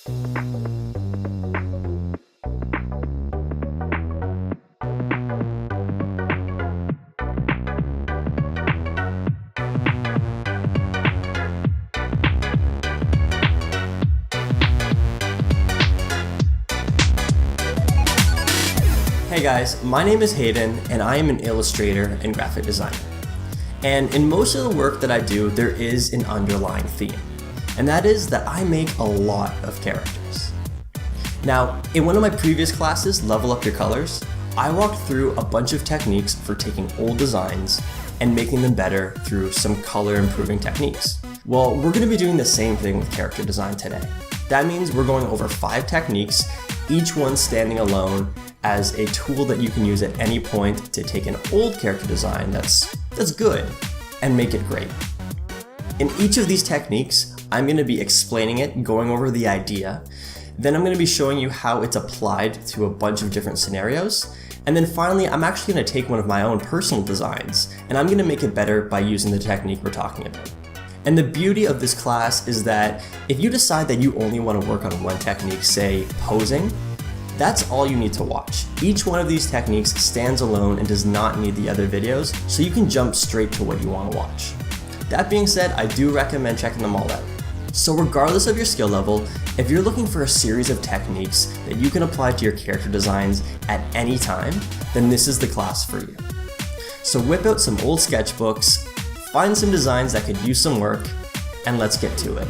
Hey guys, my name is Hayden and I am an illustrator and graphic designer. And in most of the work that I do, there is an underlying theme, and that is that I make a lot of characters. Now, in one of my previous classes, Level Up Your Colors, I walked through a bunch of techniques for taking old designs and making them better through some color improving techniques. Well, we're going to be doing the same thing with character design today. That means we're going over 5 techniques, each one standing alone as a tool that you can use at any point to take an old character design that's good and make it great. In each of these techniques, I'm going to be explaining it, going over the idea, then I'm going to be showing you how it's applied to a bunch of different scenarios, and then finally I'm actually going to take one of my own personal designs and I'm going to make it better by using the technique we're talking about. And the beauty of this class is that if you decide that you only want to work on one technique, say posing, that's all you need to watch. Each one of these techniques stands alone and does not need the other videos, so you can jump straight to what you want to watch. That being said, I do recommend checking them all out. So regardless of your skill level, if you're looking for a series of techniques that you can apply to your character designs at any time, then this is the class for you. So whip out some old sketchbooks, find some designs that could use some work, and let's get to it.